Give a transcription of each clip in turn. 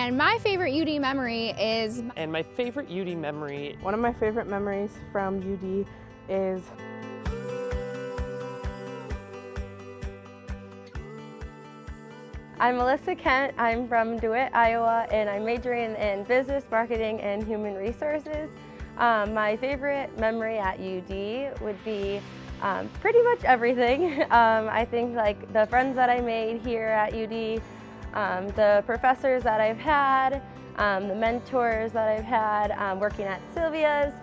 And my favorite UD memory is... And my favorite UD memory... One of my favorite memories from UD is... I'm Melissa Kent. I'm from DeWitt, Iowa, and I'm majoring in business, marketing, and human resources. My favorite memory at UD would be pretty much everything. I think like the friends that I made here at UD, the professors that I've had, the mentors that I've had working at Sylvia's,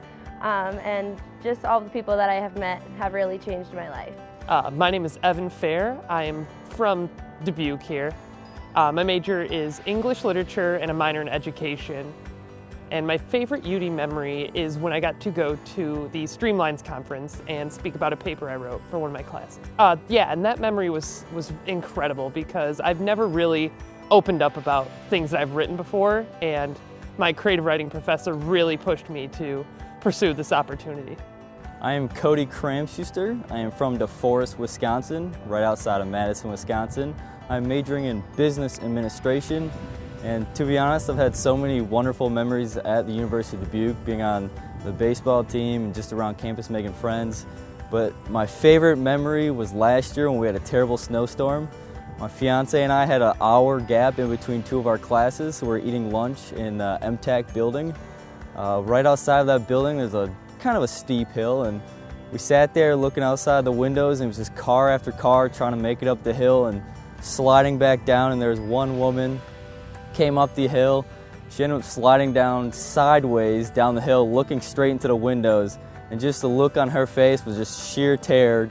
and just all the people that I have met have really changed my life. My name is Evan Fair. I am from Dubuque here. My major is English literature and a minor in education. And my favorite UD memory is when I got to go to the Streamlines conference and speak about a paper I wrote for one of my classes. And that memory was incredible because I've never really opened up about things that I've written before, and my creative writing professor really pushed me to pursue this opportunity. I am Cody Kramschuster. I am from DeForest, Wisconsin, right outside of Madison, Wisconsin. I'm majoring in business administration, and to be honest, I've had so many wonderful memories at the University of Dubuque, being on the baseball team and just around campus making friends. But my favorite memory was last year when we had a terrible snowstorm. My fiance and I had an hour gap in between two of our classes, so we're eating lunch in the MTAC building. Right outside of that building, there's a kind of a steep hill, and we sat there looking outside the windows, and it was just car after car trying to make it up the hill and sliding back down, and there was one woman came up the hill. She ended up sliding down sideways down the hill, looking straight into the windows, and just the look on her face was just sheer terror.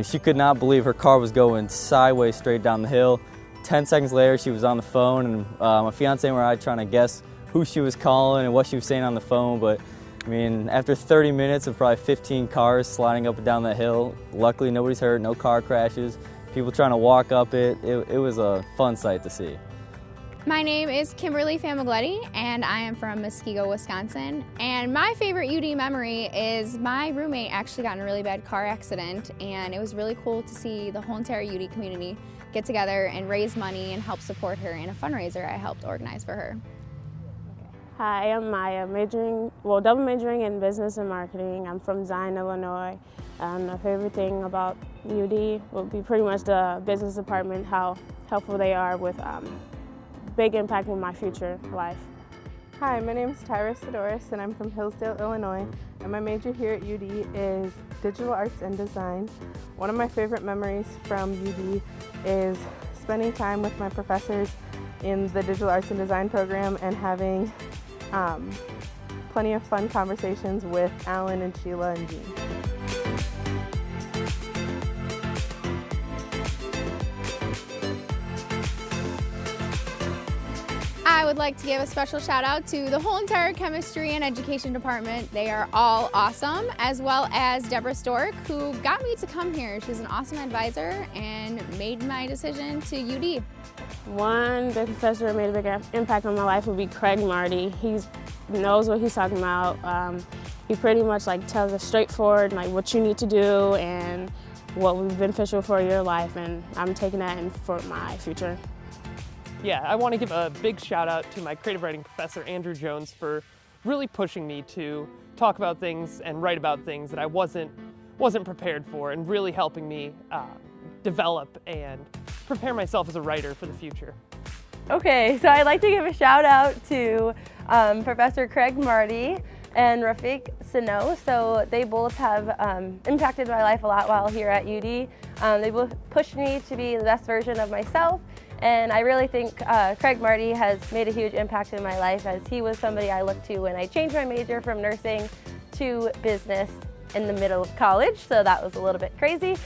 She could not believe her car was going sideways straight down the hill. 10 seconds later, she was on the phone, and my fiance and I were trying to guess who she was calling and what she was saying on the phone, but after 30 minutes of probably 15 cars sliding up and down that hill, luckily nobody's hurt, no car crashes, people trying to walk up it. It was a fun sight to see. My name is Kimberly Famigletti, and I am from Muskego, Wisconsin. And my favorite UD memory is my roommate actually got in a really bad car accident, and it was really cool to see the whole entire UD community get together and raise money and help support her in a fundraiser I helped organize for her. Hi, I'm Maya, double majoring in business and marketing. I'm from Zion, Illinois. My favorite thing about UD would be pretty much the business department, how helpful they are with big impact in my future life. Hi, my name is Tyra Sidoris, and I'm from Hillsdale, Illinois, and my major here at UD is Digital Arts and Design. One of my favorite memories from UD is spending time with my professors in the Digital Arts and Design program and having plenty of fun conversations with Alan and Sheila and Jean. I would like to give a special shout out to the whole entire chemistry and education department. They are all awesome, as well as Deborah Stork, who got me to come here. She's an awesome advisor and made my decision to UD. One big professor who made a big impact on my life would be Craig Marty. He knows what he's talking about. He pretty much tells us straightforward what you need to do and what would be beneficial for your life, and I'm taking that in for my future. Yeah, I want to give a big shout out to my creative writing professor, Andrew Jones, for really pushing me to talk about things and write about things that I wasn't prepared for, and really helping me develop and prepare myself as a writer for the future. Okay, so I'd like to give a shout out to Professor Craig Marty and Rafiq Sano. So they both have impacted my life a lot while here at UD. They both pushed me to be the best version of myself. And I really think Craig Marty has made a huge impact in my life, as he was somebody I looked to when I changed my major from nursing to business in the middle of college, so that was a little bit crazy.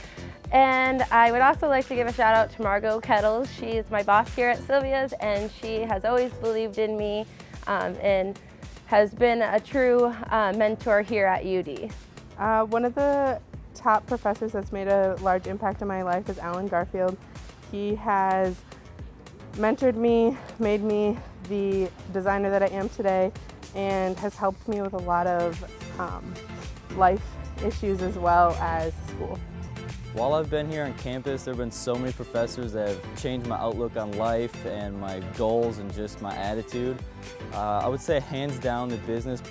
And I would also like to give a shout out to Margot Kettles. She is my boss here at Sylvia's, and she has always believed in me and has been a true mentor here at UD. One of the top professors that's made a large impact on my life is Alan Garfield. He has mentored me, made me the designer that I am today, and has helped me with a lot of life issues as well as school. While I've been here on campus, there have been so many professors that have changed my outlook on life and my goals and just my attitude. I would say hands down the business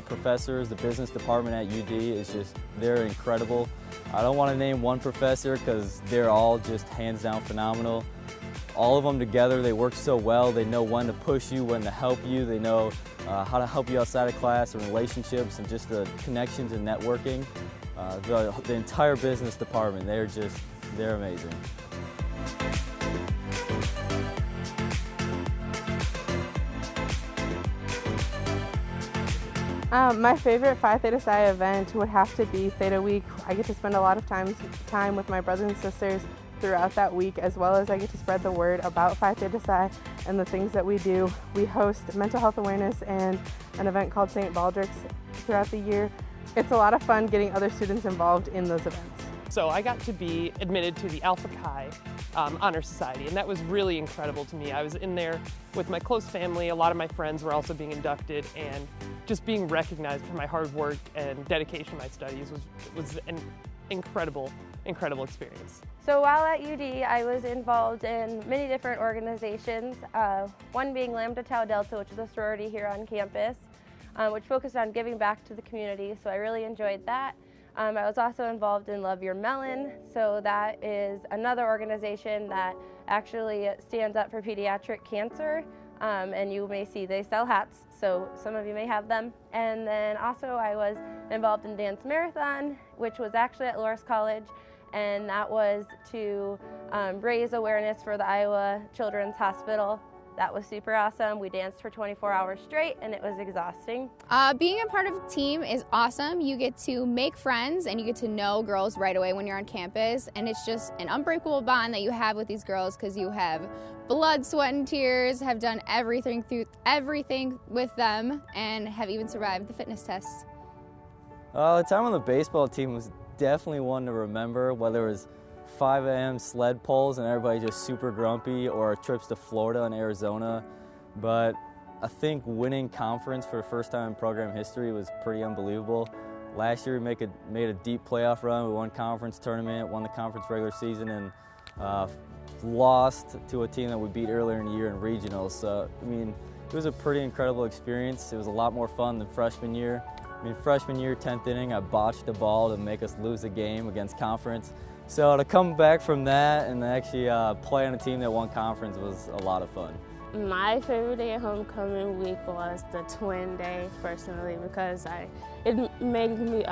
professors, the business department at UD is just, they're incredible. I don't want to name one professor because they're all just hands down phenomenal. All of them together, they work so well. They know when to push you, when to help you. They know how to help you outside of class and relationships and just the connections and networking. The entire business department, they're amazing. My favorite Phi Theta Psi event would have to be Theta Week. I get to spend a lot of time with my brothers and sisters throughout that week, as well as I get to spread the word about Phi Theta Psi and the things that we do. We host mental health awareness and an event called St. Baldrick's throughout the year. It's a lot of fun getting other students involved in those events. So I got to be admitted to the Alpha Chi Honor Society, and that was really incredible to me. I was in there with my close family. A lot of my friends were also being inducted, and just being recognized for my hard work and dedication to my studies was an incredible experience. So while at UD, I was involved in many different organizations, one being Lambda Tau Delta, which is a sorority here on campus, which focused on giving back to the community, so I really enjoyed that. I was also involved in Love Your Melon, so that is another organization that actually stands up for pediatric cancer, and you may see they sell hats, so some of you may have them. And then also I was involved in Dance Marathon, which was actually at Loras College, and that was to raise awareness for the Iowa Children's Hospital. That was super awesome. We danced for 24 hours straight, and it was exhausting. Being a part of a team is awesome. You get to make friends and you get to know girls right away when you're on campus, and it's just an unbreakable bond that you have with these girls because you have blood, sweat, and tears, have done everything with them, and have even survived the fitness tests. The time on the baseball team was definitely one to remember, whether it was 5 a.m. sled pulls and everybody just super grumpy, or trips to Florida and Arizona. But I think winning conference for the first time in program history was pretty unbelievable. Last year we made a deep playoff run. We won conference tournament, won the conference regular season, and lost to a team that we beat earlier in the year in regionals. So, I mean, it was a pretty incredible experience. It was a lot more fun than freshman year. I mean, freshman year, 10th inning, I botched the ball to make us lose a game against conference. So to come back from that and actually play on a team that won conference was a lot of fun. My favorite day of homecoming week was the twin day, personally, because it made me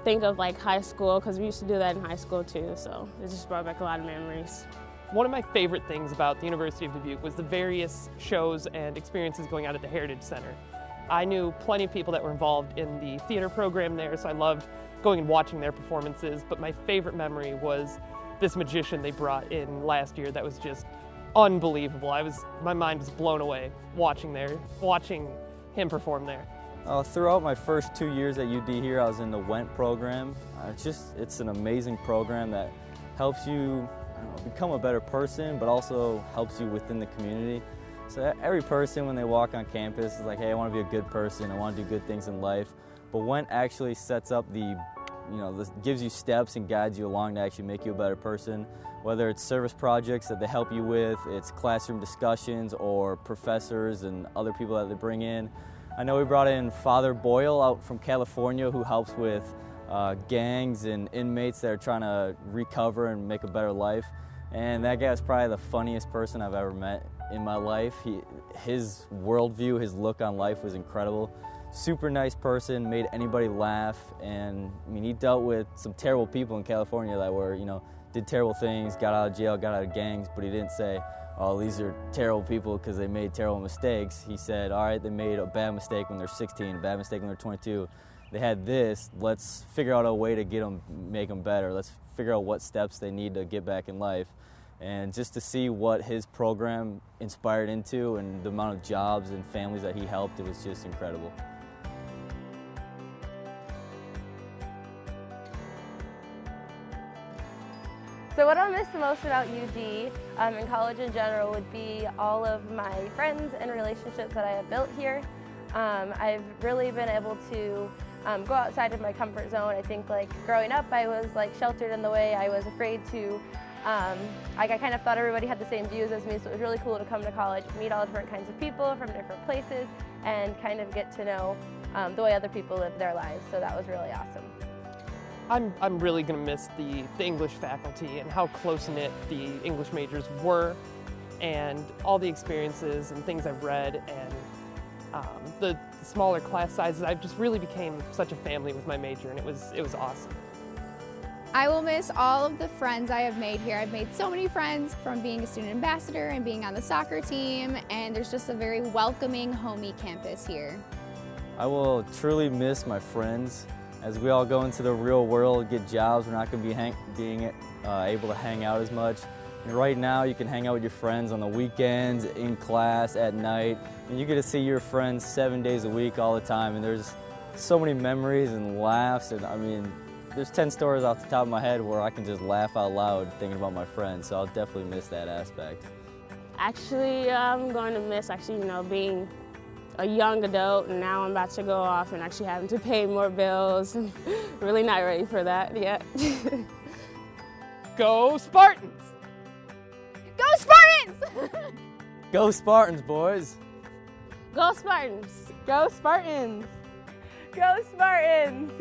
think of like high school, because we used to do that in high school too, so it just brought back a lot of memories. One of my favorite things about the University of Dubuque was the various shows and experiences going on at the Heritage Center. I knew plenty of people that were involved in the theater program there, so I loved going and watching their performances, but my favorite memory was this magician they brought in last year that was just unbelievable. My mind was blown away watching him perform there. Throughout my first 2 years at UD here, I was in the WENT program. It's an amazing program that helps you become a better person, but also helps you within the community. So every person, when they walk on campus, is like, hey, I want to be a good person, I want to do good things in life. But WENT actually sets up gives you steps and guides you along to actually make you a better person. Whether it's service projects that they help you with, it's classroom discussions, or professors and other people that they bring in. I know we brought in Father Boyle out from California, who helps with gangs and inmates that are trying to recover and make a better life. And that guy was probably the funniest person I've ever met in my life. His worldview, his look on life was incredible. Super nice person, made anybody laugh, and I mean, he dealt with some terrible people in California that were, did terrible things, got out of jail, got out of gangs, but he didn't say, oh, these are terrible people because they made terrible mistakes. He said, all right, they made a bad mistake when they're 16, a bad mistake when they're 22. They had this, let's figure out a way to make them better. Let's figure out what steps they need to get back in life. And just to see what his program inspired into and the amount of jobs and families that he helped, it was just incredible. So what I'll miss the most about UD and college in general would be all of my friends and relationships that I have built here. I've really been able to go outside of my comfort zone. I think like growing up, I was like sheltered in the way. I was afraid to, I kind of thought everybody had the same views as me, so it was really cool to come to college, meet all different kinds of people from different places, and kind of get to know the way other people live their lives, so that was really awesome. I'm really going to miss the English faculty and how close-knit the English majors were, and all the experiences and things I've read, and the smaller class sizes. I just really became such a family with my major, and it was awesome. I will miss all of the friends I have made here. I've made so many friends from being a student ambassador and being on the soccer team, and there's just a very welcoming, homey campus here. I will truly miss my friends. As we all go into the real world, get jobs, we're not going to be able to hang out as much. And right now, you can hang out with your friends on the weekends, in class, at night, and you get to see your friends 7 days a week all the time. And there's so many memories and laughs, and I mean, there's 10 stories off the top of my head where I can just laugh out loud thinking about my friends. So I'll definitely miss that aspect. Actually, I'm going to miss being a young adult, and now I'm about to go off and actually having to pay more bills. Really not ready for that yet. Go Spartans! Go Spartans! Go Spartans, boys! Go Spartans! Go Spartans! Go Spartans!